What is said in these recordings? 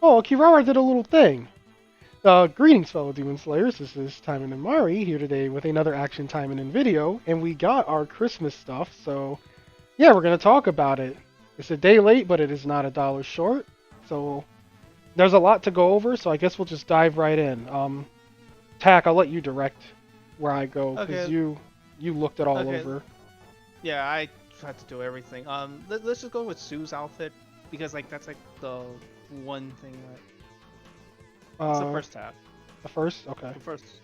Oh, Kirara did a little thing. Greetings, fellow Demon Slayers. This is Taimanin Mari here today with another Action Taimanin video, and we got our Christmas stuff, so yeah, we're gonna talk about it. It's a day late, but it is not $1 short, so there's a lot to go over, so I guess we'll just dive right in. Tack, I'll let you direct where I go, because Okay, you looked it all okay. over. Yeah, I had to do everything. Let's just go with Sue's outfit because that's like the one thing that it's the Uh, first tab. the first? Okay. The first.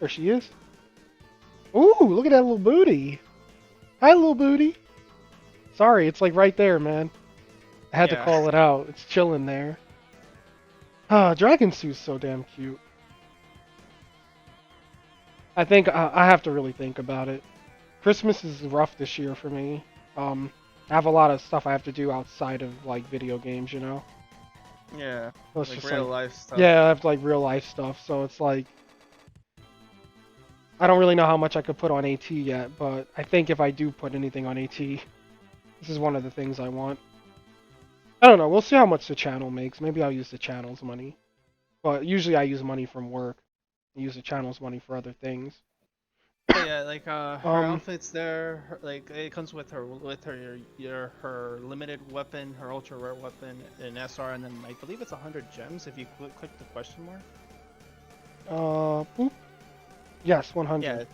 There she is. Ooh, look at that little booty. Hi, little booty. Sorry, it's like right there, man. I had to Yeah. call it out. It's chilling there. Ah, Dragon Suit's so damn cute. I think I have to really think about it. Christmas is rough this year for me. I have a lot of stuff I have to do outside of like video games, you know. Yeah. So it's Like just real like, life stuff. yeah, I have like real life stuff. So it's like I don't really know how much I could put on AT yet, but I think if I do put anything on AT, this is one of the things I want. I don't know. We'll see how much the channel makes. Maybe I'll use the channel's money. But usually I use money from work. I use the channel's money for other things. But yeah, her Um, outfits there, like it comes with her limited weapon, her ultra rare weapon, an SR, and then I believe it's 100 gems if you click the question mark. boop. Yes, Yeah. 100.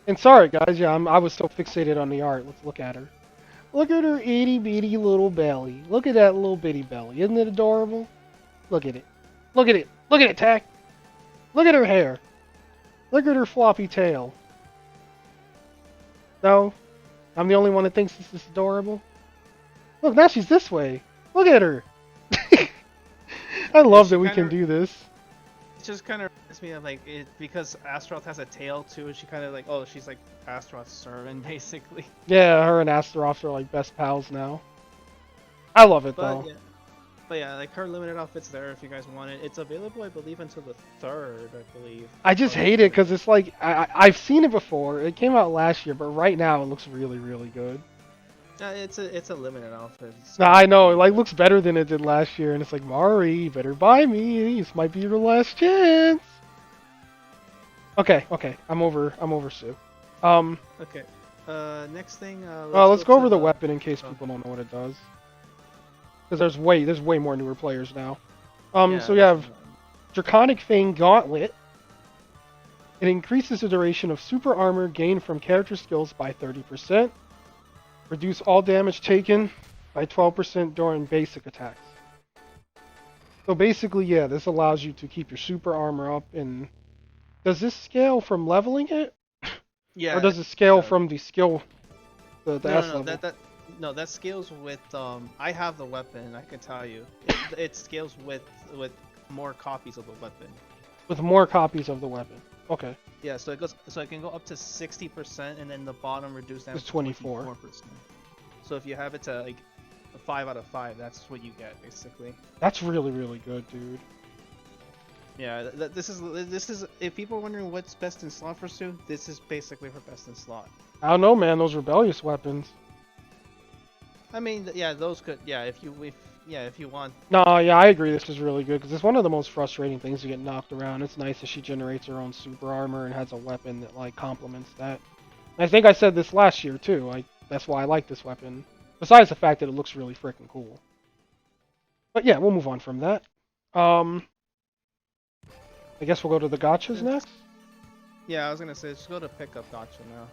And sorry, guys. Yeah, I was so fixated on the art. Let's look at her. Look at her itty bitty little belly. Look at that little bitty belly. Isn't it adorable? Look at it. Look at it. Look at it, Tack. Look at her hair. Look at her floppy tail. No, I'm the only one that thinks this is adorable. Look, now she's this way. Look at her. I Yeah, love she that we kind can of do this. it just kind of reminds me of like it because Astaroth has a tail too. She kind of like she's like Astaroth's servant basically. Yeah, her and Astaroth are like best pals now. I love it But though. yeah, but yeah, like her limited outfits there if you guys want it. It's available I believe until the 3rd, I believe. I just hate it because it's like I've seen it before. It came out last year, but right now it looks really, really good. It's a limited outfit. It's Now gonna I know it be like looks better than it did last year, and it's like Mari, you better buy me. This might be your last chance. Okay, okay, I'm over Sue. Um, okay. Next thing, let's go go to over the the. weapon in case Oh, people don't know what it does. Because there's way more newer players now. So yeah, we that's have Draconic Fang Gauntlet. It increases the duration of super armor gained from character skills by 30%. Reduce all damage taken by 12% during basic attacks. So basically, yeah, this allows you to keep your super armor up. And does this scale from leveling it, or yeah. does It it scale does. from the skill, the No, S no, no. level? No, that scales with. I have the weapon. I can tell you. It scales with more copies of the weapon. With more copies of the weapon. Okay, Yeah, so it can go up to 60%, and then the bottom reduced down it's to 24. 24%. So if you have it to like a 5 out of 5, that's what you get basically. That's really, really good, dude. Yeah, this is if people are wondering what's best in slot for Sue, this is basically her best in slot. I don't know, man. Those rebellious weapons. I mean, yeah, those could, yeah, if you want. No, yeah, I agree. This is really good because it's one of the most frustrating things to get knocked around. It's nice that she generates her own super armor and has a weapon that like complements that. And I think I said this last year too. That's why I like this weapon. Besides the fact that it looks really freaking cool. But yeah, we'll move on from that. Um, I guess we'll go to the gotchas next. Yeah, I was gonna say just go to pick up gotcha now.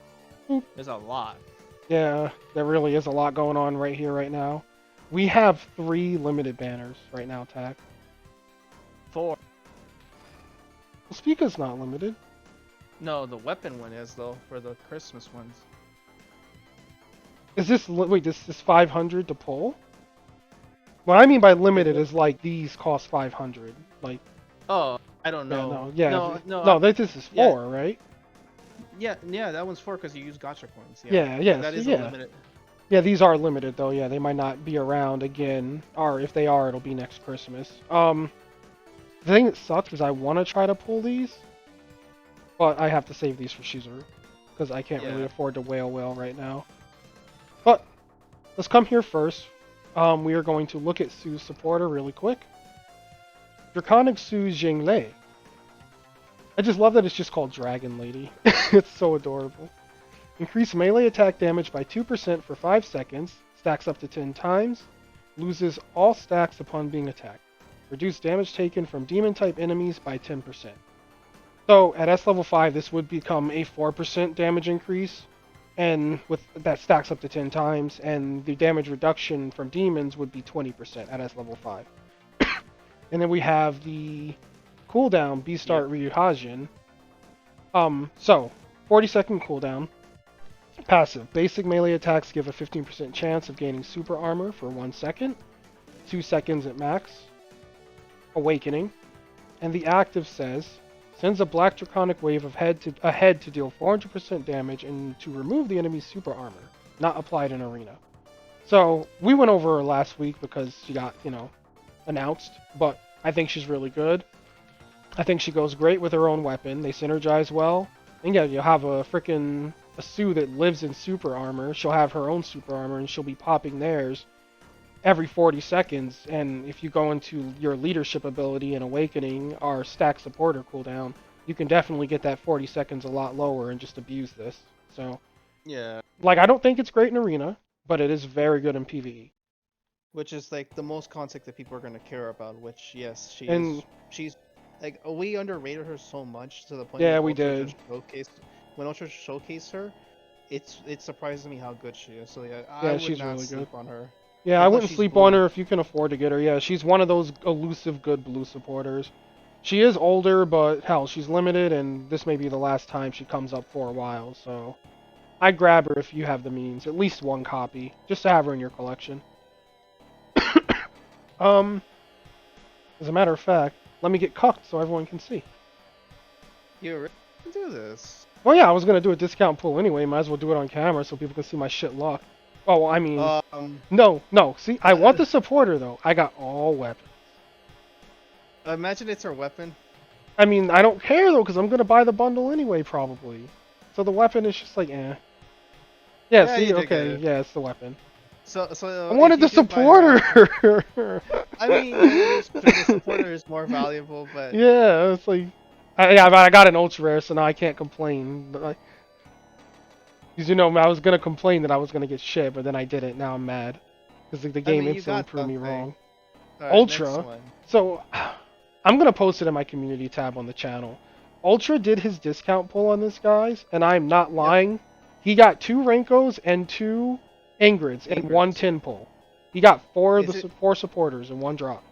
Oop. There's a lot. Yeah, there really is a lot going on right here, right now. We have 3 limited banners right now, Tack. 4. Well, Spica's not limited. No, the weapon one is though for the Christmas ones. Is this wait? This is 500 to pull? What I mean by Wait, limited what? is like these cost 500. Like, Oh, I don't yeah, know. no, yeah, No. no. This is Yeah, 4, right? yeah. That one's 4 because you use gotcha coins. Yeah, Yeah, yeah, that so is a yeah, limited. yeah. These are limited though. Yeah, they might not be around again, or if they are, it'll be next Christmas. The thing that sucks is I want to try to pull these, but I have to save these for Shizuru because I can't really Yeah. afford to whale whale right now. But let's come here first. We are going to look at Sue's supporter really quick. Draconic Su Jinglei. I just love that it's just called Dragon Lady. It's so adorable. Increase melee attack damage by 2% for 5 seconds, stacks up to 10 times, loses all stacks upon being attacked. Reduce damage taken from demon-type enemies by 10%. So, at S level 5, this would become a 4% damage increase, and with that stacks up to 10 times, and the damage reduction from demons would be 20% at S level 5. And then we have the cooldown, Beastart Ryuhajin. So, 40-second cooldown. Passive. Basic melee attacks give a 15% chance of gaining super armor for 1 second. 2 seconds at max. Awakening. And the active says, sends a black draconic wave ahead to deal 400% damage and to remove the enemy's super armor. Not applied in arena. So, we went over her last week because she got, announced. But I think she's really good. I think she goes great with her own weapon. They synergize well. And yeah, you'll have a Sue that lives in super armor. She'll have her own super armor and she'll be popping theirs every 40 seconds. And if you go into your leadership ability and awakening our stack supporter cooldown, you can definitely get that 40 seconds a lot lower and just abuse this. So, Yeah. I don't think it's great in arena, but it is very good in PvE. Which is like the most concept that people are gonna care about. Which yes, she's like we underrated her so much to the point. Yeah, when we Ultra did. just when Ultra showcased her, it surprises me how good she is. So yeah, Yeah, I would she's not really sleep good. on her. Yeah, And I plus wouldn't she's sleep blue. on her if you can afford to get her. Yeah, she's one of those elusive good blue supporters. She is older, but hell, she's limited, and this may be the last time she comes up for a while, so I'd grab her if you have the means. At least one copy, just to have her in your collection. As a matter of fact, let me get cucked so everyone can see. You really can do this. Well, yeah, I was gonna do a discount pull anyway. Might as well do it on camera so people can see my shit luck. Oh, I mean, no. See, I want the supporter though. I got all weapons. Imagine it's her weapon. I mean, I don't care though, because I'm gonna buy the bundle anyway, probably. So the weapon is just like, eh. Yeah, see, okay, yeah, it's the weapon. So I wanted the supporter. I mean, the supporter is more valuable, but yeah, it's like, I got an ultra rare, so now I can't complain. But because I was gonna complain that I was gonna get shit, but then I didn't. Now I'm mad because the game instantly proved me wrong. Right, Ultra. So I'm gonna post it in my community tab on the channel. Ultra did his discount pull on this, guys, and I'm not lying. Yep. He got 2 Renkos and 2 Ingrids and 1 tin pull. He got 4 supporters in 1 drop.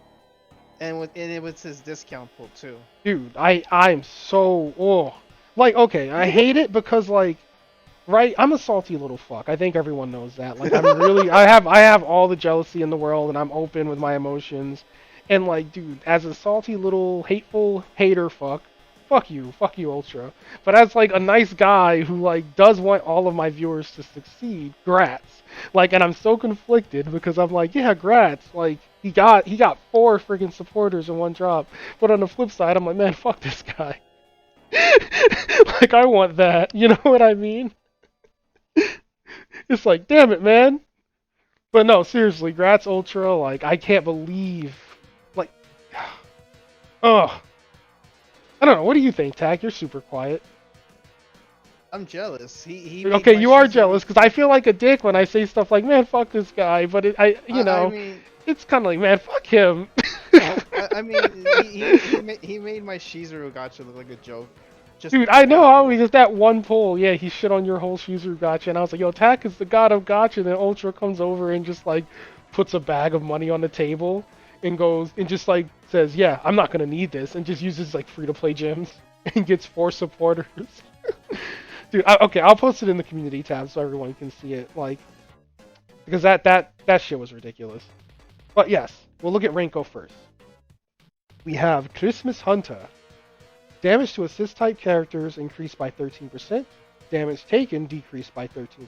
And it was his discount pull too. Dude, I'm so okay, I hate it because right, I'm a salty little fuck. I think everyone knows that. Like I'm really I have all the jealousy in the world and I'm open with my emotions. And dude, as a salty little hateful hater fuck you Ultra. But as a nice guy who does want all of my viewers to succeed, grats. And I'm so conflicted because I'm yeah, grats. He got 4 freaking supporters in 1 drop. But on the flip side, I'm man, fuck this guy. I want that. You know what I mean? It's damn it, man. But no, seriously, grats Ultra. I can't believe. Ugh. I don't know. What do you think, Tak? You're super quiet. I'm jealous. He okay, you are jealous because I feel like a dick when I say stuff man, fuck this guy. But I mean, it's kind of man, fuck him. I mean, he made my Shizuru Gacha look like a joke. Dude, I know how he just that one pull. Yeah, he shit on your whole Shizuru Gacha, and I was yo, Tak is the god of Gacha. And then Ultra comes over and just puts a bag of money on the table and goes and just says, yeah, I'm not gonna need this, and just uses free-to-play gems and gets 4 supporters. Dude, okay, I'll post it in the community tab so everyone can see it, because that shit was ridiculous. But yes, we'll look at Renko first. We have Christmas Hunter. Damage to assist-type characters increased by 13%. Damage taken decreased by 13%.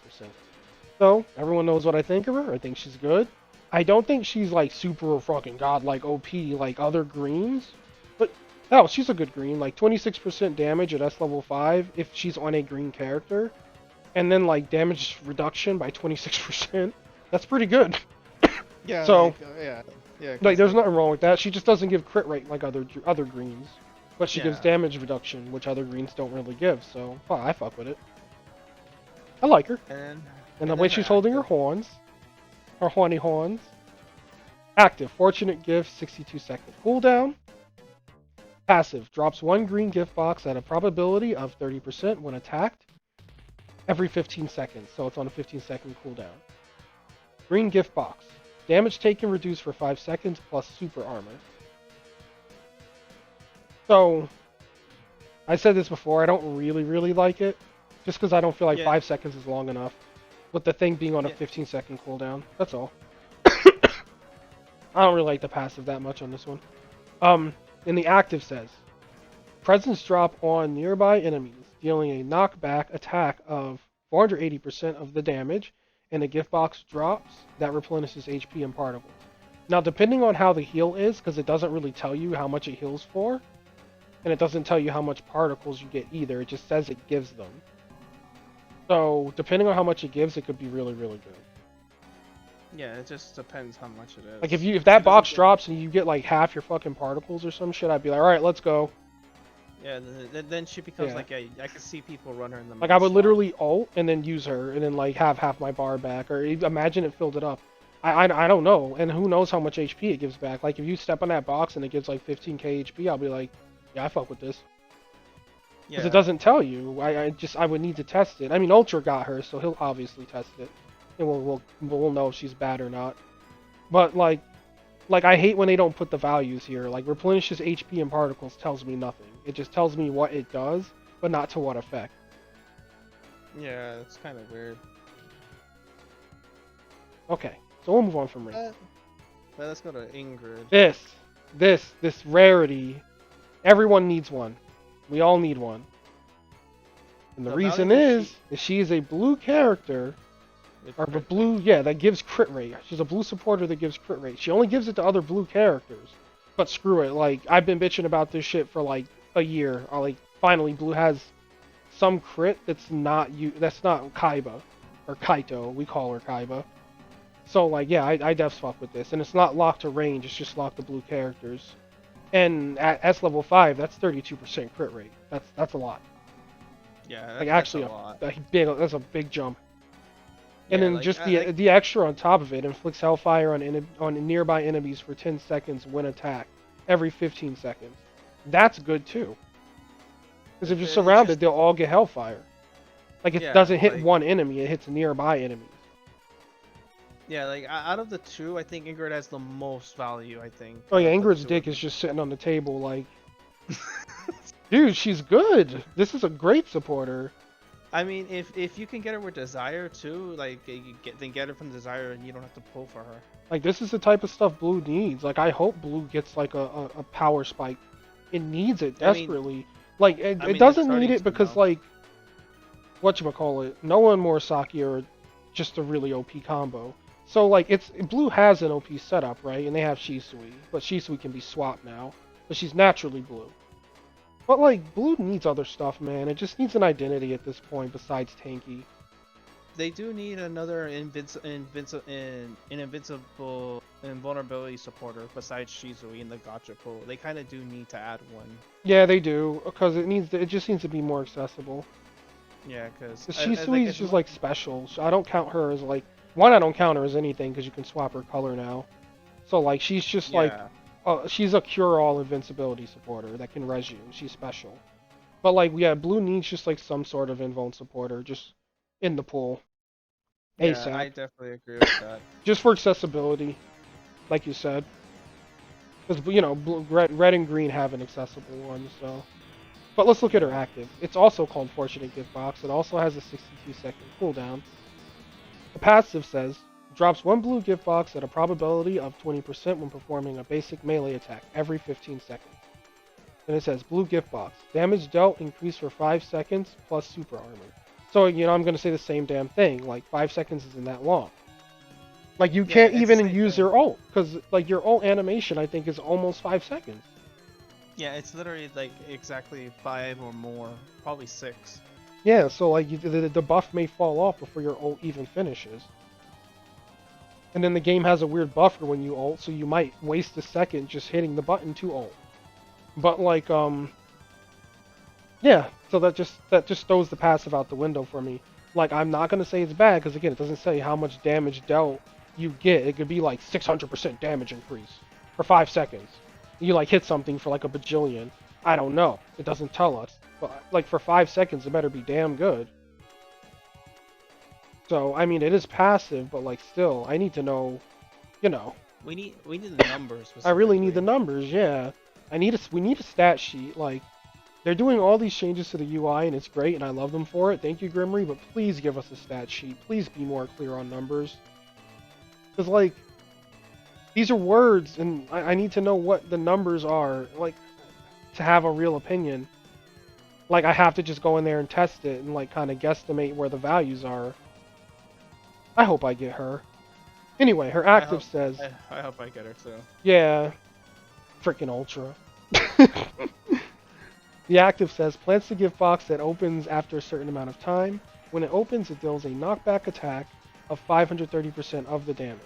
So, everyone knows what I think of her. I think she's good. I don't think she's super fucking god OP like other greens, but hell, she's a good green. 26% damage at S level 5 if she's on a green character, and then damage reduction by 26%. That's pretty good. Yeah. So yeah. Yeah, Like, cause there's like nothing wrong with that. She just doesn't give crit rate like other greens, but she gives yeah, damage reduction, which other greens don't really give. So, I fuck with it. I like her, and and the and way then her she's holding her active. horns, her horny horns. Active, Fortunate Gift, 62-second cooldown. Passive, drops one green gift box at a probability of 30% when attacked every 15 seconds, so it's on a 15-second cooldown. Green gift box, damage taken reduced for 5 seconds plus super armor. So, I said this before, I don't really like it, just because I don't feel like Yeah, 5 seconds is long enough, with the thing being on a yeah, 15-second cooldown. That's all. I don't really like the passive that much on this one. And the active says, Presence drop on nearby enemies, dealing a knockback attack of 480% of the damage, and a gift box drops that replenishes HP and particles. Now, depending on how the heal is, because it doesn't really tell you how much it heals for, and it doesn't tell you how much particles you get either, it just says it gives them. So, depending on how much it gives, it could be really good. yeah. It just depends how much it Like, is. if She that doesn't box get. drops and you get like half your fucking particles or some shit, I'd be like, alright, let's go. Yeah, then she becomes Yeah. like I can see people run her in the Like, main I would slot. literally ult and then use her and then, like, have half my bar back. Or imagine it filled it up. I don't know. And who knows how much HP it gives back. Like, if you step on that box and it gives, like, 15k HP, I'll be like, yeah, I fuck with this. Because it Yeah, doesn't tell you. I would need to test it. I mean, Ultra got her, so he'll obviously test it. And we'll know if she's bad or not. But, like, I hate when they don't put the values here. Like, replenishes HP and particles tells me nothing. It just tells me what it does, but not to what effect. yeah. It's kind of weird. Okay, so we'll move on from Renko. But let's go to Ingrid. This rarity, everyone needs one. We all need one. And the The value reason that she is she is a blue character, with or a crit blue, yeah, that gives crit rate. She's a blue supporter that gives crit rate. She only gives it to other blue characters. But screw it, like, I've been bitching about this shit for like a year. Finally, blue has some crit that's not Kaiba, or Kaito, we call her Kaiba. So, like, yeah, I def fuck with this. And it's not locked to range, it's just locked to blue characters. And at S level 5, that's 32% crit rate. That's a lot. Yeah, Like, that's a actually, lot. that's a big jump. And Yeah, then like just the extra on top of it inflicts hellfire on nearby enemies for 10 seconds when attacked, every 15 seconds. That's good too. Because if you're it's surrounded, just they'll all get hellfire. Like, it yeah, doesn't hit like one enemy, it hits nearby enemies. yeah, like out of the two, I think Ingrid has the most value. I think Oh yeah, for the Ingrid's two of dick them. is just sitting on the table like, dude, she's good. This is a great supporter. I mean, if you can get her with desire too, like then get her from desire, and you don't have to pull for her. Like, this is the type of stuff Blue needs. Like, I hope Blue gets like a power spike. It needs it I mean, desperately. Like, it, I it mean, it's doesn't need starting it to because, now. like, whatchamacallit, Noah and Murasaki are just a really OP combo. So, like, Blue has an OP setup, right? And they have Shisui, but Shisui can be swapped now. But she's naturally Blue. But, like, Blue needs other stuff, man. It just needs an identity at this point besides tanky. They do need another invincible invulnerability supporter besides Shizui in the gacha pool. They kind of do need to add one. Yeah, they do, because it just needs to be more accessible. Yeah, because as like Shisui is just like special. So I don't count her as like one. I don't count her as anything because you can swap her color now. So like she's just like yeah, she's a cure-all invincibility supporter that can res you. She's special. But like yeah, blue needs just like some sort of invuln supporter just in the pool yeah, ASAP, I definitely agree with that. just for accessibility, like you said. Because you know red and green have an accessible one. So, but let's look at her Yeah, active. It's also called Fortunate Gift Box. It also has a 62-second cooldown. The passive says, drops one blue gift box at a probability of 20% when performing a basic melee attack every 15 seconds. Then it says, blue gift box, damage dealt increased for 5 seconds plus super armor. So, you know, I'm going to say the same damn thing. Like, 5 seconds isn't that long. Like, you yeah, can't it's the even same use thing. your ult, because, like, your ult animation, I think, is almost 5 seconds. Yeah, it's literally like exactly 5 or more, probably 6. Yeah, so, like, the buff may fall off before your ult even finishes. And then the game has a weird buffer when you ult, so you might waste a second just hitting the button to ult. But like, yeah, so that just throws the passive out the window for me. Like, I'm not gonna say it's bad because again, it doesn't say how much damage dealt you get. It could be like 600% damage increase for 5 seconds. You like hit something for like a bajillion. I don't know. It doesn't tell us. But like for 5 seconds, it better be damn good. So I mean, it is passive, but like still, I need to know, you know. We need the numbers I really need the specifically. numbers. Yeah, we need a stat sheet. Like they're doing all these changes to the UI, and it's great, and I love them for it. Thank you, Grimry, but please give us a stat sheet. Please be more clear on numbers. Because, like, these are words, and I need to know what the numbers are, like, to have a real opinion. Like, I have to just go in there and test it and, like, kind of guesstimate where the values are. I hope I get her. Anyway, her I active hope says, I hope I get her too. yeah, freaking Ultra. The active says, plants the gift box that opens after a certain amount of time. When it opens, it deals a knockback attack of 530% of the damage.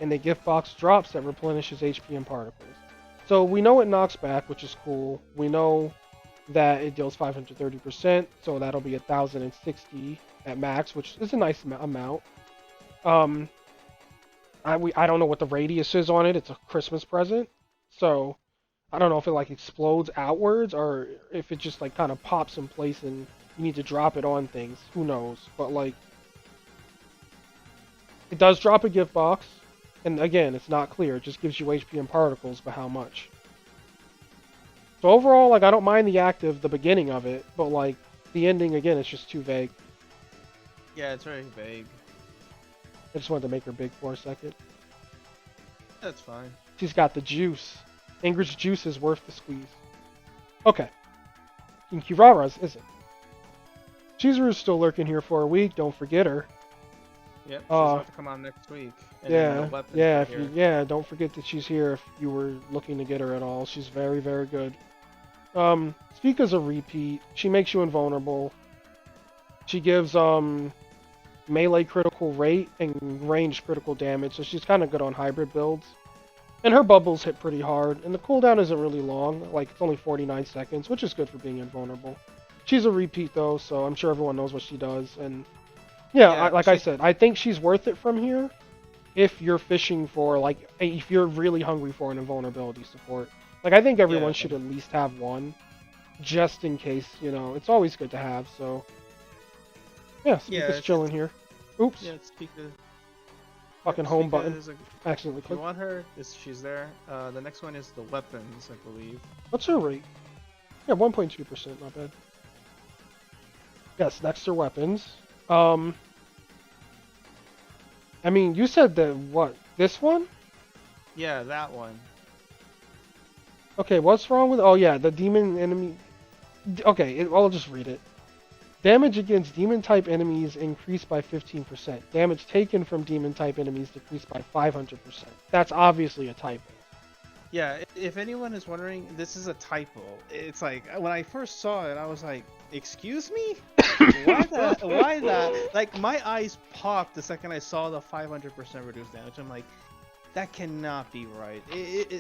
And the gift box drops that replenishes HP and particles. So we know it knocks back, which is cool. We know that it deals 530%, so that'll be 1060 at max, which is a nice amount. I don't know what the radius is on it. It's a Christmas present, so I don't know if it like explodes outwards or if it just like kind of pops in place and you need to drop it on things. Who knows? But like, it does drop a gift box, and again, it's not clear. It just gives you HP and particles, but how much? So overall, like I don't mind the active, the beginning of it, but like the ending again, it's just too vague. Yeah, it's very vague. I just wanted to make her big for a second. That's fine. She's got the juice. Ingrid's juice is worth the squeeze. Okay. And Kirara's isn't. Chizuru's still lurking here for a week. Don't forget her. Yep, she's about to come on next week. And then Yeah, the weapons yeah, are if you, here. yeah. Don't forget that she's here if you were looking to get her at all. She's very, very good. Spica's a repeat. She makes you invulnerable. She gives melee critical rate and range critical damage, so she's kind of good on hybrid builds. And her bubbles hit pretty hard, and the cooldown isn't really long, like it's only 49 seconds, which is good for being invulnerable. She's a repeat though, so I'm sure everyone knows what she does, and yeah, Yeah, like I said, I think she's worth it from here if you're fishing for, like, if you're really hungry for an invulnerability support. Like, I think everyone Yeah. should at least have one, just in case, you know, it's always good to have, so. Yeah, Yeah, Spica's chilling here. Oops, Yeah, Spica. fucking home button. Is Accidentally if you clicked. want her, she's there. The next one is the weapons, I believe. What's her rate? Yeah, 1.2%, not bad. Yes, next are weapons. I mean, you said that, what, this one? Yeah, that one. Okay, what's wrong with, oh yeah, the demon enemy, okay, I'll just read it. Damage against demon-type enemies increased by 15%. Damage taken from demon-type enemies decreased by 500%. That's obviously a typo. Yeah, if anyone is wondering, this is a typo. It's like, when I first saw it, I was like, excuse me? Why that? Why that? Like, my eyes popped the second I saw the 500% reduced damage. I'm like, that cannot be right. It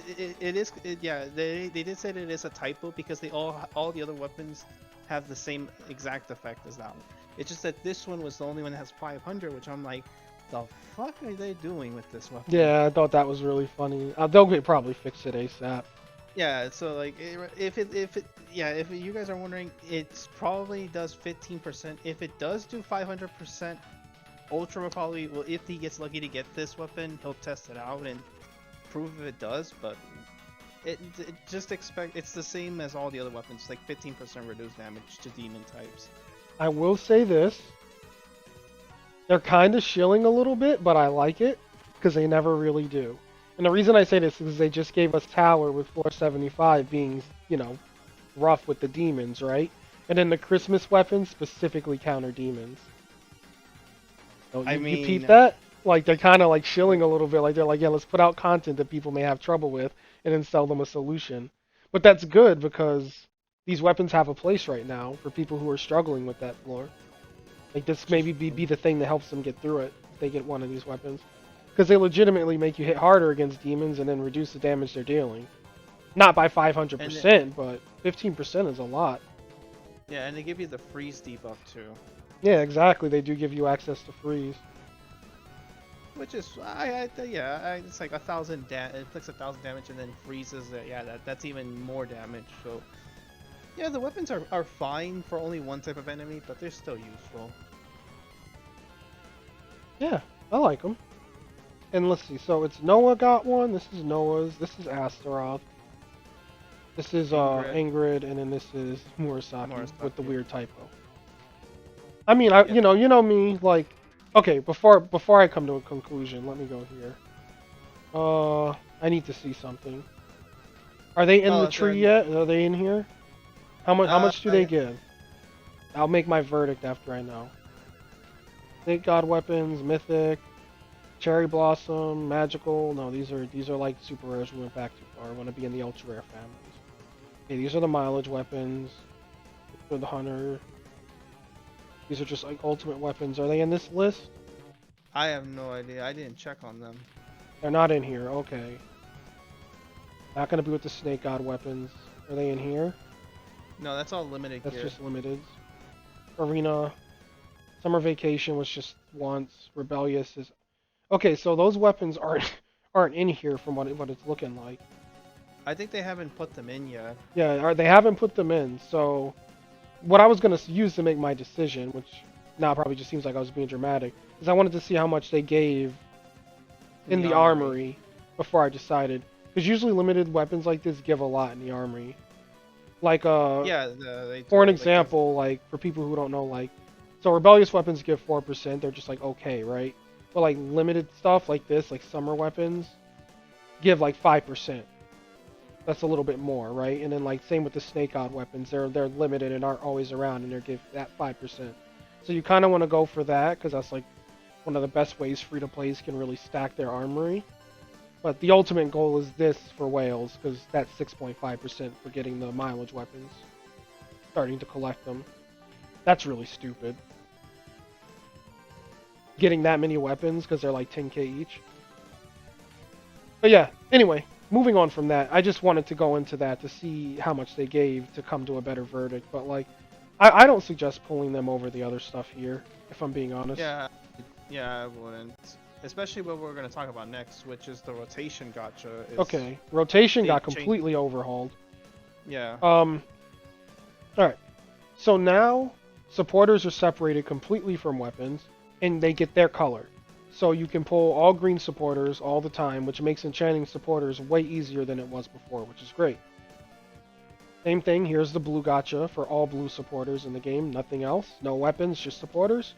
is, yeah, they did say that it is a typo because they all the other weapons have the same exact effect as that one. It's just that this one was the only one that has 500, which I'm like, the fuck are they doing with this weapon? Yeah, I thought that was really funny. They'll probably fix it ASAP. Yeah, so like if you guys are wondering, it's probably does 15%. If it does do 500%, Ultra will probably, well, if he gets lucky to get this weapon, he'll test it out and prove if it does. But it just expect it's the same as all the other weapons, like 15% reduced damage to demon types. I will say this. They're kind of shilling a little bit, but I like it because they never really do. And the reason I say this is they just gave us Tower with 475 being, you know, rough with the demons, right? And then the Christmas weapons specifically counter demons. So you peep that? Like, they're kind of like shilling a little bit. Like, they're like, yeah, let's put out content that people may have trouble with and then sell them a solution. But that's good because these weapons have a place right now for people who are struggling with that lore. Like, this maybe be the thing that helps them get through it if they get one of these weapons. Because they legitimately make you hit harder against demons and then reduce the damage they're dealing. Not by 500%, but 15% is a lot. Yeah, and they give you the freeze debuff too. Yeah, exactly. They do give you access to freeze. Which is, it's like 1,000 it inflicts 1,000 damage and then freezes it. Yeah, that's even more damage. So, yeah, the weapons are fine for only one type of enemy, but they're still useful. Yeah, I like them. And let's see, so it's Noah got one. This is Noah's. This is Astaroth. This is Ingrid, and then this is Murasaki with the weird typo. I mean, you know me, like, okay, before I come to a conclusion, let me go here. I need to see something. Are they in the tree yet? Are they in here? How much do they give? I'll make my verdict after I know. Snake God weapons, mythic, cherry blossom, magical. No, these are like super rares. We went back too far. I want to be in the ultra rare families. Okay, these are the mileage weapons. For the hunter. These are just like ultimate weapons. Are they in this list? I have no idea. I didn't check on them. They're not in here. Okay. Not gonna be with the snake god weapons. Are they in here? No, that's all limited That's gear. just limited. Arena. Summer vacation was just once. Rebellious is. Okay, so those weapons aren't in here from what it's looking like. I think they haven't put them in yet. Yeah, they haven't put them in. So, what I was gonna use to make my decision, which now probably just seems like I was being dramatic, is I wanted to see how much they gave in the armory before I decided. Because usually limited weapons like this give a lot in the armory. Like for an example, like for people who don't know, like, so rebellious weapons give 4%. They're just like okay, right? But like limited stuff like this, like summer weapons, give like 5%. That's a little bit more, right? And then like same with the snake god weapons, they're limited and aren't always around, and they give that 5%. So you kind of want to go for that because that's like one of the best ways free-to-plays can really stack their armory. But the ultimate goal is this for whales because that's 6.5% for getting the mileage weapons. Starting to collect them. That's really stupid. Getting that many weapons because they're like 10k each. But yeah, anyway, moving on from that, I just wanted to go into that to see how much they gave to come to a better verdict. But like, I don't suggest pulling them over the other stuff here, if I'm being honest. Yeah, I wouldn't. Especially what we're going to talk about next, which is the rotation gacha. Okay, rotation got completely overhauled. Yeah. Alright. So now, supporters are separated completely from weapons, and they get their color. So you can pull all green supporters all the time, which makes enchanting supporters way easier than it was before, which is great. Same thing, here's the blue gacha for all blue supporters in the game, nothing else. No weapons, just supporters.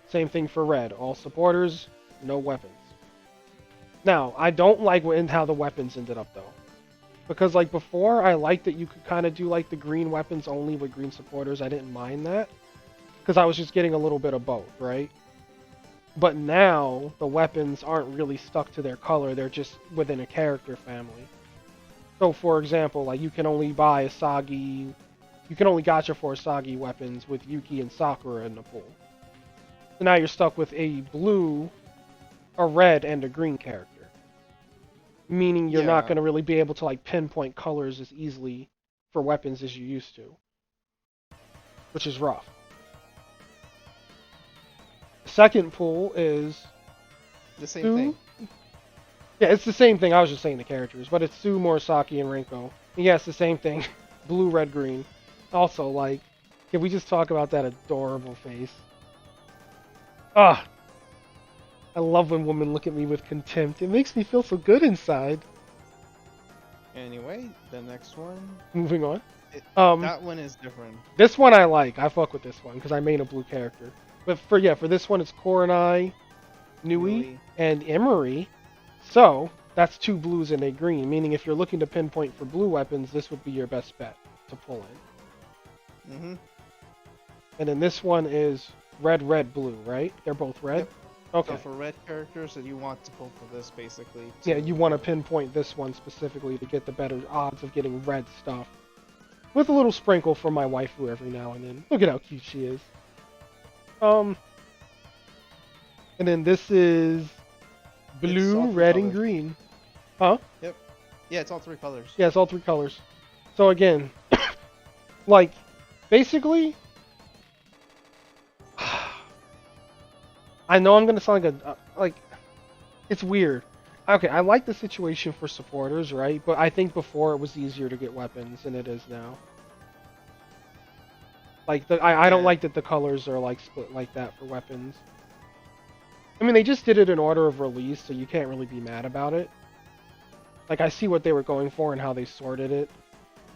Same thing for red, all supporters, no weapons. Now, I don't like how the weapons ended up though. Because like before, I liked that you could kind of do like the green weapons only with green supporters. I didn't mind that. Because I was just getting a little bit of both, right? But now, the weapons aren't really stuck to their color. They're just within a character family. So for example, like you can only buy Asagi... You can only gacha for Asagi weapons with Yuki and Sakura in the pool. So now you're stuck with a blue, a red, and a green character. Meaning you're not going to really be able to like pinpoint colors as easily for weapons as you used to. Which is rough. The second pool is... The same thing. Yeah, it's the same thing. I was just saying the characters. But it's Sue, Murasaki, and Renko. And yeah, it's the same thing. Blue, red, green. Also, like, can we just talk about that adorable face? Ah! I love when women look at me with contempt. It makes me feel so good inside. Anyway, the next one. Moving on. That one is different. This one I like. I fuck with this one because I made a blue character. But for this one it's Koronai, Nui, and Emery. So that's 2 blues and a green. Meaning if you're looking to pinpoint for blue weapons, this would be your best bet to pull in. Mm-hmm. And then this one is red, red, blue, right? They're both red? Yep. Okay. So for red characters that you want to pull for this, basically. Yeah, you want to pinpoint this one specifically to get the better odds of getting red stuff. With a little sprinkle for my waifu every now and then. Look at how cute she is. And then this is It's all blue, three red, and colors. green. Huh? Yep. Yeah, it's all three colors. Yeah, it's all three colors. So again, like, basically, I know I'm gonna sound like like, it's weird. Okay, I like the situation for supporters, right? But I think before it was easier to get weapons than it is now. Like, I don't Yeah. like that the colors are like split like that for weapons. I mean, they just did it in order of release, so you can't really be mad about it. Like, I see what they were going for and how they sorted it.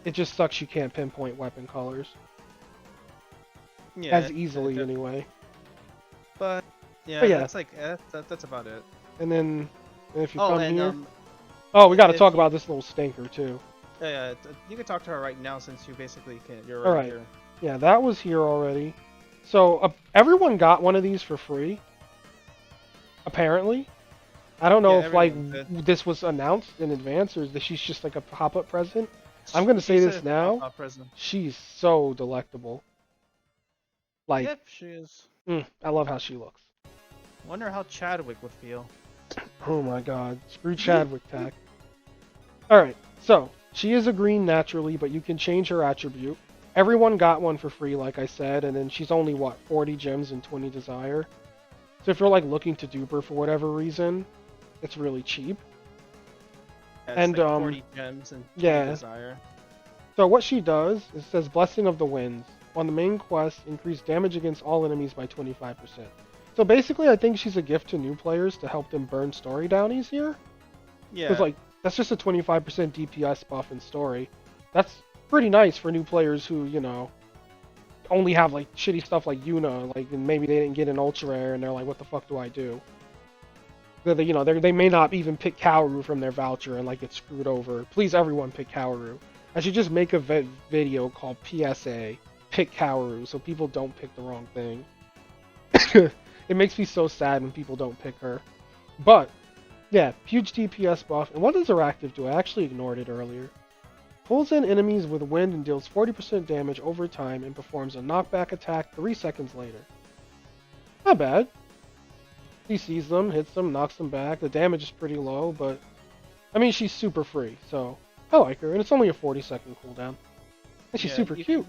It just sucks you can't pinpoint weapon colors. Yeah. As easily, that- anyway. But yeah, But yeah, that's like that's about it. and then if you Oh, come and here... Oh, we gotta if talk you, about this little stinker, too. yeah, you can talk to her right now since you basically can. You're right Alright. here. Yeah, that was here already. So, everyone got one of these for free. Apparently. I don't know Yeah, if, like, everyone did. this was announced in advance, or is this she's just, like, a pop-up present. I'm gonna say She this said now. pop-up present. She's so delectable. Like, Yep, she is. I love how she looks. Wonder how Chadwick would feel. Oh my god. Screw Chadwick Tack. Alright, so, she is a green naturally, but you can change her attribute. Everyone got one for free, like I said, and then she's only, what, 40 gems and 20 desire? So if you're, like, looking to dupe her for whatever reason, it's really cheap. Yeah, And, like 40 gems and 20 yeah. desire. So what she does is it says Blessing of the Winds. On the main quest, increase damage against all enemies by 25%. So basically, I think she's a gift to new players to help them burn story down easier. Yeah. Because, like, that's just a 25% DPS buff in story. That's pretty nice for new players who, you know, only have, like, shitty stuff like Yuna, like, and maybe they didn't get an ultra rare, and they're like, what the fuck do I do? You know, they may not even pick Kaoru from their voucher and, like, get screwed over. Please, everyone pick Kaoru. I should just make a video called PSA, pick Kaoru, so people don't pick the wrong thing. It makes me so sad when people don't pick her. But, yeah, huge DPS buff. And what does her active do? I actually ignored it earlier. Pulls in enemies with wind and deals 40% damage over time and performs a knockback attack 3 seconds later. Not bad. He sees them, hits them, knocks them back. The damage is pretty low, but... I mean, she's super free, so... I like her, and it's only a 40-second cooldown. And she's super cute.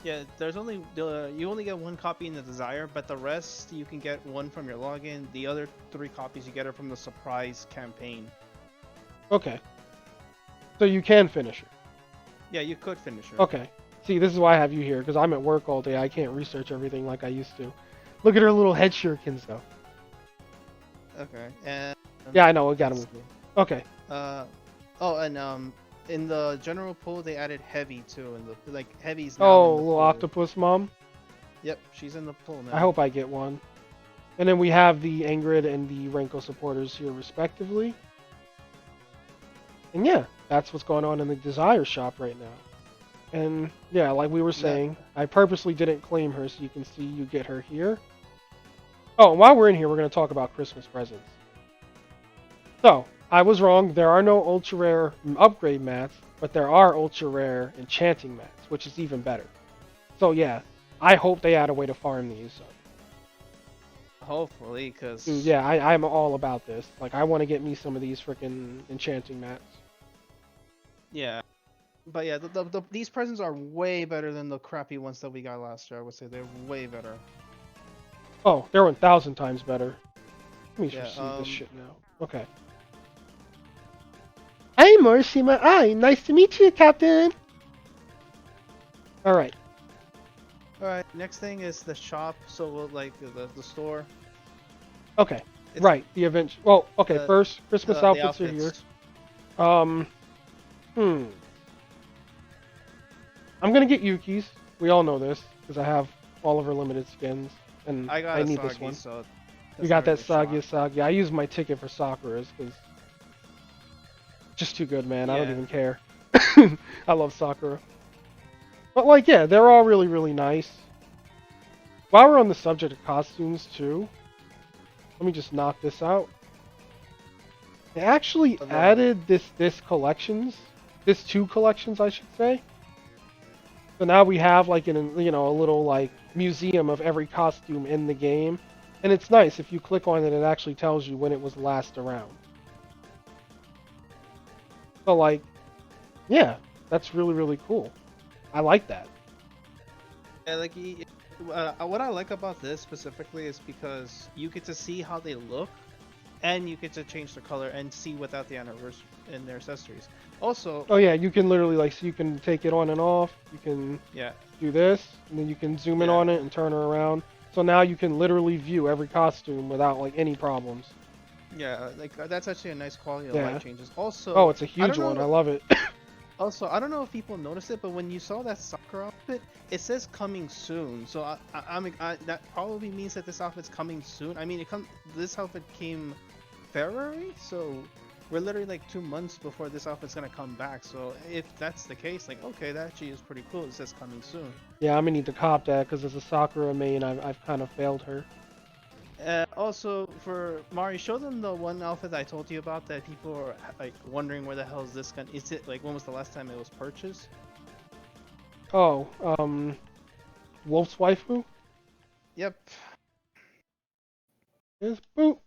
Yeah, there's only you only get one copy in the desire, but the rest you can get one from your login. The other 3 copies you get are from the surprise campaign. Okay. So you can finish her. Yeah, you could finish her. Okay. See, this is why I have you here, because I'm at work all day. I can't research everything like I used to. Look at her little head shurikens, though. Okay, and... Yeah, I know. We gotta move. Okay. Oh, and in the general pool they added Heavy too, and the like Heavy's now Oh, in the little pool. octopus mom. Yep, she's in the pool now. I hope I get one. And then we have the Ingrid and the Renko supporters here, respectively. And yeah, that's what's going on in the Desire shop right now. And yeah, like we were saying, I purposely didn't claim her so you can see you get her here. Oh, and while we're in here, we're going to talk about Christmas presents. So, I was wrong. There are no ultra rare upgrade mats, but there are ultra rare enchanting mats, which is even better. So yeah, I hope they add a way to farm these. Hopefully, because... Yeah, I'm all about this. Like, I want to get me some of these freaking enchanting mats. Yeah. But yeah, these presents are way better than the crappy ones that we got last year. I would say they're way better. Oh, they're 1,000 times better. Let me Yeah, see this shit now. Okay. Hey, Morishima. Hi, nice to meet you, Captain. Alright. Alright, next thing is the shop, so like the store. Okay, right, the event. Well, okay, first, Christmas the outfits are here. I'm gonna get Yuki's. We all know this, because I have all of her limited skins, and I need this one. So You got that Sagi. I use my ticket for Sakura's, because just too good, man. I don't even care. I love Sakura. But, like, yeah, they're all really, really nice. While we're on the subject of costumes, too, let me just knock this out. They actually added this collections. This 2 collections, I should say. So now we have, like, a little, like, museum of every costume in the game. And it's nice if you click on it, it actually tells you when it was last around. So like, yeah, that's really really cool. I like that. Yeah, like what I like about this specifically is because you get to see how they look, and you get to change the color and see without the anniversary in their accessories. Also, Oh yeah, you can literally like, so you can take it on and off. You can yeah, do this, and then you can zoom in yeah, on it and turn it around. So now you can literally view every costume without like any problems. yeah, like that's actually a nice quality of Yeah. light changes. Oh, Also, it's a I huge don't one. I know. love it. Also, I don't know if people noticed it, but when you saw that soccer outfit, it says coming soon. So that probably means that this outfit's coming soon. I mean, this outfit came February, so we're literally like 2 months before this outfit's gonna come back. So if that's the case, like, okay, that actually is pretty cool. It says coming soon. Yeah, I'm gonna need to cop that because as a Sakura main, I've kind of failed her. Also, for Mari, show them the one outfit that I told you about that people are like wondering where the hell is this gun? Is it like when was the last time it was purchased? Oh, Wolf's waifu Yep, is boop.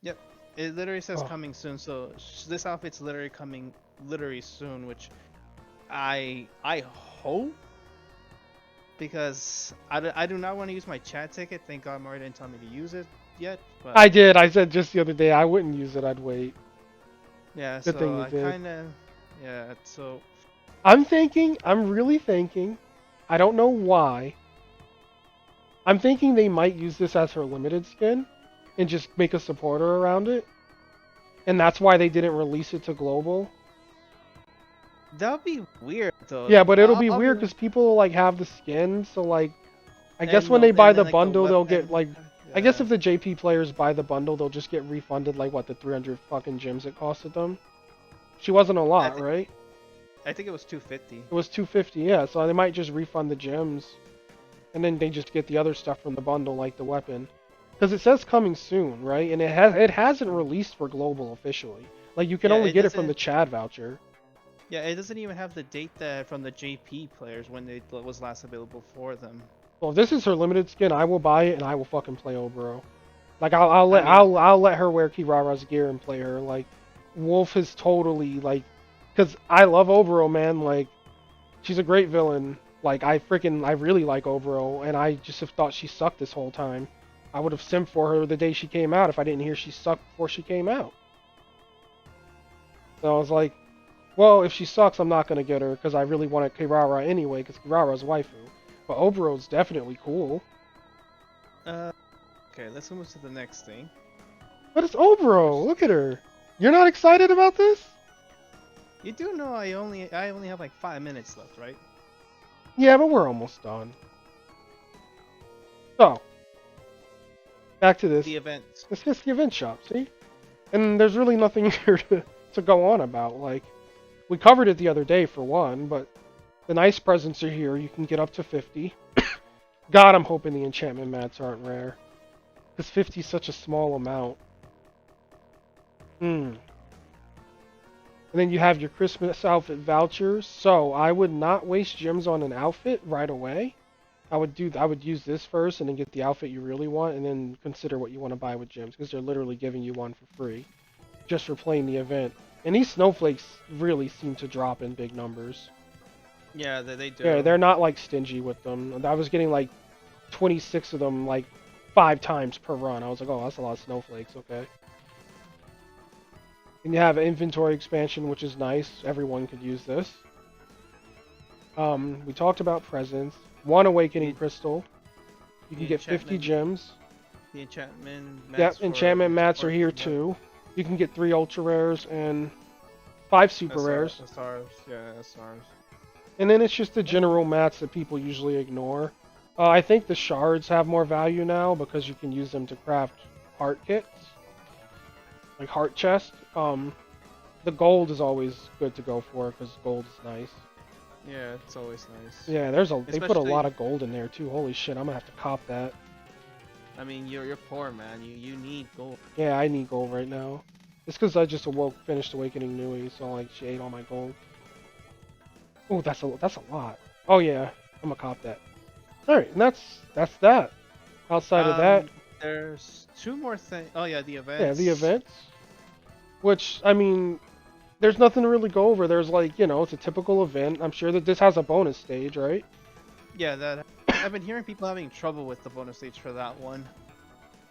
yep. It literally says Oh, coming soon. So this outfit's literally coming literally soon, which I hope, because I do not want to use my chat ticket. Thank God Mari didn't tell me to use it yet. But I did. I said just the other day I wouldn't use it. I'd wait. yeah, Good thing so you I did. kind of yeah. So I'm thinking. I'm really thinking. I don't know why. I'm thinking they might use this as her limited skin, and just make a supporter around it. And that's why they didn't release it to global. that'd be weird though. Yeah, but it'll be I'll be weird because people like have the skin, so like I guess and when they the buy and then the like the bundle, they'll get weapon. like. I guess Yeah. if the JP players buy the bundle, they'll just get refunded like what the 300 fucking gems it costed them. She wasn't a I lot, think right? I think it was 250. It was 250, yeah. So they might just refund the gems, and then they just get the other stuff from the bundle, like the weapon, because it says coming soon, right? And it hasn't released for global officially. Like you can Yeah, only it get it from the doesn't. Chad voucher. Yeah, it doesn't even have the date that from the JP players when it was last available for them. Well, if this is her limited skin, I will buy it and I will fucking play Oboro. Like I mean, I'll let her wear Kirara's gear and play her. Like Wolf is totally like, cause I love Oboro, man. Like she's a great villain. Like I really like Oboro, and I just have thought she sucked this whole time. I would have simped for her the day she came out if I didn't hear she sucked before she came out. So I was like, well, if she sucks, I'm not gonna get her because I really wanted Kirara anyway, because Kirara's waifu. But Obero's definitely cool. uh, okay, let's move to the next thing. But it's Obero. Which Look at her. You're not excited about this? you do know I only have like 5 minutes left, right? Yeah, but we're almost done. So, back to this. The event. It's just the event shop, see? And there's really nothing here to go on about. Like, we covered it the other day for one, but the nice presents are here. You can get up to 50. God, I'm hoping the enchantment mats aren't rare. Because 50 is such a small amount. Hmm. And then you have your Christmas outfit vouchers. So I would not waste gems on an outfit right away. I would use this first and then get the outfit you really want and then consider what you want to buy with gems because they're literally giving you one for free just for playing the event. And these snowflakes really seem to drop in big numbers. Yeah, they Yeah, do. they're not like stingy with them. I was getting like 26 of them like 5 times per run. I was like, oh, that's a lot of snowflakes, okay. And you have an inventory expansion, which is nice. Everyone could use this. We talked about presents. One awakening The, crystal. You the can get 50 enchantment, gems. the enchantment Yep, mats enchantment mats are for here the too. You can get 3 ultra rares and 5 super rares. SRs, yeah, SRs. And then it's just the general mats that people usually ignore. I think the shards have more value now because you can use them to craft heart kits. Like heart chest. The gold is always good to go for because gold is nice. Yeah, it's always nice. Yeah, they put a Especially, lot of gold in there too. Holy shit, I'm gonna have to cop that. I mean, you're poor, man. You need gold. Yeah, I need gold right now. It's because I just finished awakening Nui, so like she ate all my gold. Oh, that's a lot. Oh yeah, I'm gonna cop that. All right, and that's that. Outside of that, There's two more things. Oh yeah, the Yeah, the events. events. Which, I mean, there's nothing to really go over. There's like, it's a typical event. I'm sure that this has a bonus stage, right? Yeah, that I've been hearing people having trouble with the bonus stage for that one.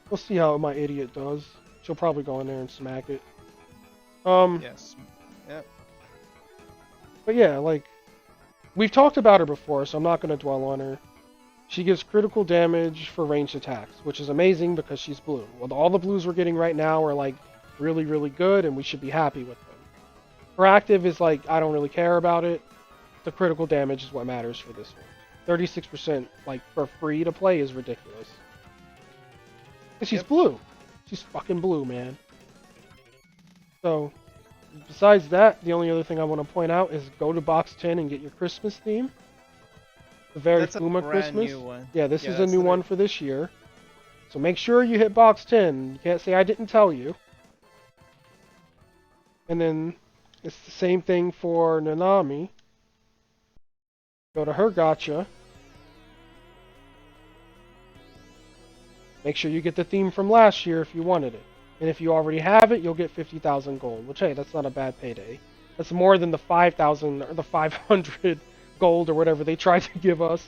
We'll see how my idiot does. She'll probably go in there and smack it. Um, Yes. Yep. but yeah, like, we've talked about her before, so I'm not going to dwell on her. She gives critical damage for ranged attacks, which is amazing because she's blue. Well, all the blues we're getting right now are like really, really good, and we should be happy with them. Her active is like, I don't really care about it. The critical damage is what matters for this one. 36% like for free to play is ridiculous. And she's Yep. blue. She's fucking blue, man. So, besides that, the only other thing I want to point out is go to box 10 and get your Christmas theme. The very That's a Fuma brand Christmas. new one. Yeah, this Yeah, is a that's new the- one for this year. So make sure you hit box 10. You can't say I didn't tell you. And then it's the same thing for Nanami. Go to her gacha. Make sure you get the theme from last year if you wanted it. And if you already have it, you'll get 50,000 gold. Which, hey, that's not a bad payday. That's more than the 5,000 or the 500 gold or whatever they tried to give us.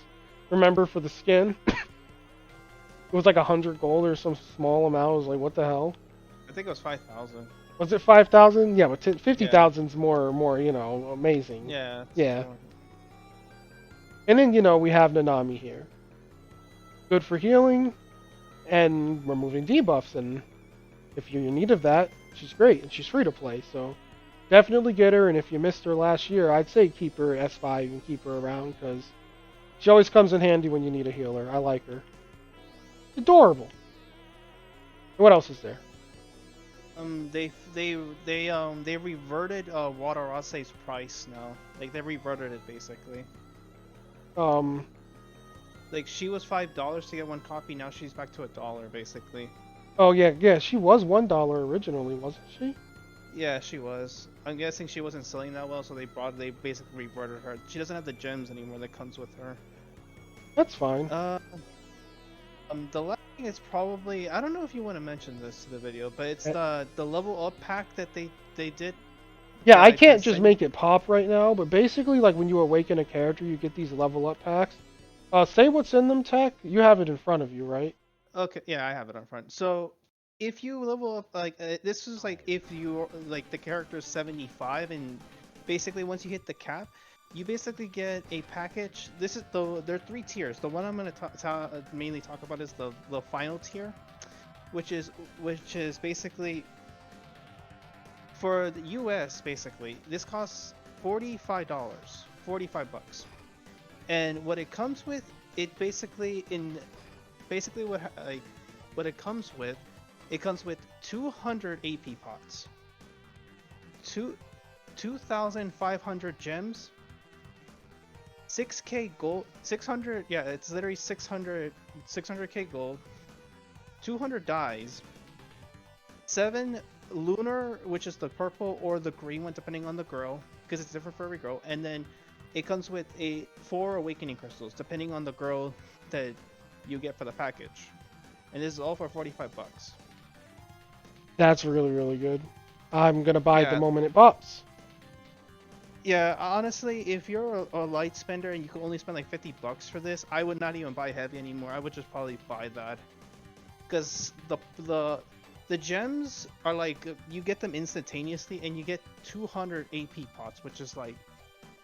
Remember, for the skin? It was like 100 gold or some small amount. I was like, what the hell? I think it was 5,000. Was it 5,000? Yeah, but 50,000's more, amazing. Yeah. Yeah. So- And then, we have Nanami here. Good for healing and removing debuffs. And if you're in need of that, she's great. And she's free to play. So definitely get her. And if you missed her last year, I'd say keep her S5 and keep her around because she always comes in handy when you need a healer. I like her. Adorable. What else is there? They reverted Wadarase's price now. Like they reverted it basically. Um, Like she was $5 to get one copy. Now she's back to $1 basically. oh yeah, she was $1 originally, wasn't she? Yeah, she was. I'm guessing she wasn't selling that well, so they basically reverted her. She doesn't have the gems anymore that comes with her. That's fine. The last thing is probably, I don't know if you want to mention this to the video, but it's the level up pack that they did. Yeah, that I I can't just just sent- make it pop right now, but basically, like when you awaken a character, you get these level up packs. Say what's in them, Tech. You have it in front of you, right? Okay, yeah, I have it on front. So if you level up, like this is like if you like the character's 75, and basically once you hit the cap, you basically get a package. There are 3 tiers. The one I'm gonna mainly talk about is the final tier, which is basically for the US. Basically, this costs $45, $45, and what it comes with, it basically what it comes with, it comes with 200 AP pots, 2,500 gems, 6k gold, 600, yeah, it's literally 600k gold, 200 dyes, 7 lunar, which is the purple or the green one depending on the girl, because it's different for every girl, and then it comes with 4 awakening crystals depending on the girl that you get for the package. And this is all for $45. That's really, really good. I'm gonna buy it the Yeah. moment it pops. Yeah, honestly, if you're a light spender and you can only spend like $50 for this, I would not even buy heavy anymore. I would just probably buy that, because the gems are like you get them instantaneously, and you get 200 AP pots, which is like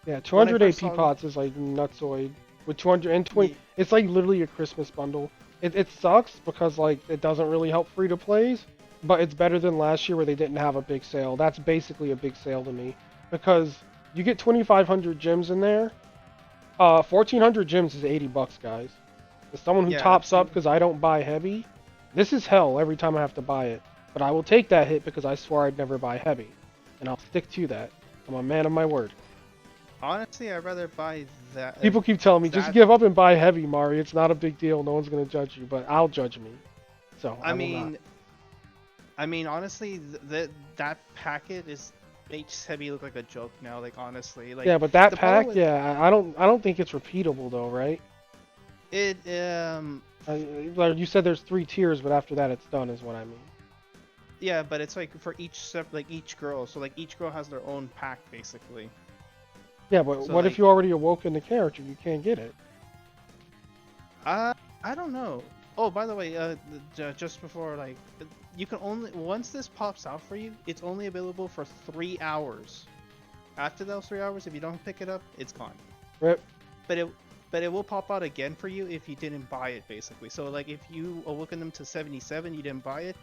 Yeah, 200 first AP saw- pots is like nutsoid. With 220, it's like literally a Christmas bundle. It sucks because like it doesn't really help free to plays, but it's better than last year where they didn't have a big sale. That's basically a big sale to me because you get 2,500 gems in there. 1,400 gems is $80, guys. As someone who Yeah, tops up absolutely. because I don't buy heavy, this is hell every time I have to buy it. But I will take that hit because I swore I'd never buy heavy, and I'll stick to that. I'm a man of my word. honestly, I'd rather buy that. People keep telling me, just that- give up and buy heavy, Mari. It's not a big deal. No one's going to judge you, but I'll judge me. So, I will not. I mean, honestly, that packet makes heavy look like a joke now. Like honestly, like Yeah, but that the problem pack, with- yeah, I don't think it's repeatable though, right? It Like you said, there's 3 tiers, but after that, it's done, is what I mean. yeah, but it's like for like each girl. So like each girl has their own pack basically. Yeah, but So what like if you already awoken the character? You can't get it. I don't know. Oh, by the way, just before like you can only once this pops out for you, it's only available for 3 hours. After those 3 hours, if you don't pick it up, it's gone. Rip. But it will pop out again for you if you didn't buy it basically. So like if you awoken them to 77, you didn't buy it.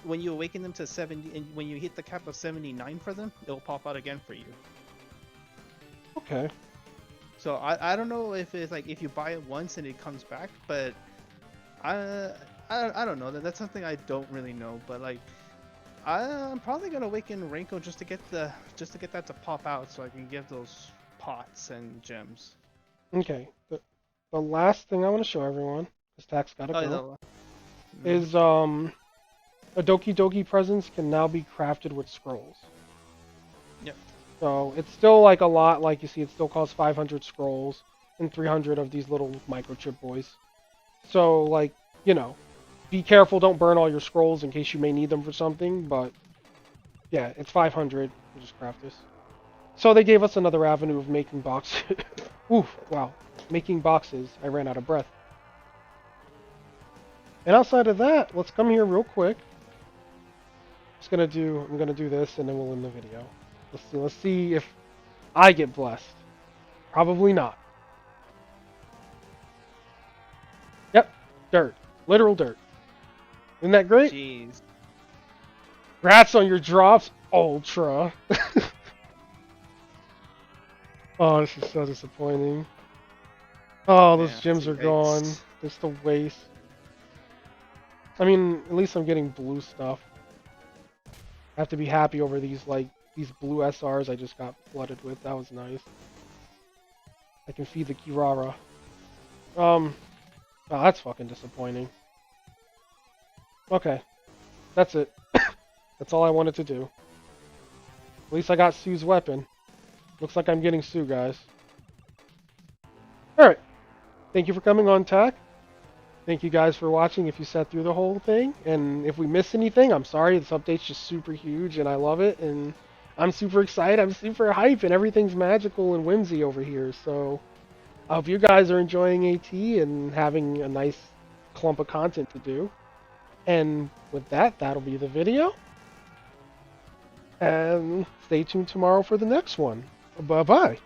When you awaken them to 70, and when you hit the cap of 79 for them, it'll pop out again for you. Okay. So I don't know if it's like if you buy it once and it comes back, but I don't know. That's something I don't really know. But like I'm probably gonna awaken Renko just to get that to pop out so I can give those pots and gems. Okay. The last thing I want to show everyone, this tax gotta Oh, go, the, is a Doki Presence can now be crafted with scrolls. Yep. So it's still like a lot. Like you see, it still costs 500 scrolls and 300 of these little microchip boys. So like, you know, be careful. Don't burn all your scrolls in case you may need them for something. But yeah, it's 500. We'll just craft this. So they gave us another avenue of making boxes. Oof, wow. Making boxes. I ran out of breath. And outside of that, let's come here real quick. I'm gonna do this and then we'll end the video. Let's see if I get blessed. Probably not. Yep, dirt. Literal dirt. Isn't that great? jeez. Rats on your drops, Ultra. Oh, this is so disappointing. Oh, those Yeah, gems it's a are gone. waste. It's the waste. I mean, at least I'm getting blue stuff. I have to be happy over these blue SRs I just got flooded with. That was nice. I can feed the Kirara. Oh, that's fucking disappointing. Okay. That's it. That's all I wanted to do. At least I got Sue's weapon. Looks like I'm getting Sue, guys. Alright. Thank you for coming on, Tack. Thank you guys for watching if you sat through the whole thing. And if we missed anything, I'm sorry. This update's just super huge and I love it. And I'm super excited. I'm super hype and everything's magical and whimsy over here. So I hope you guys are enjoying AT and having a nice clump of content to do. And with that, that'll be the video. And stay tuned tomorrow for the next one. Bye-bye.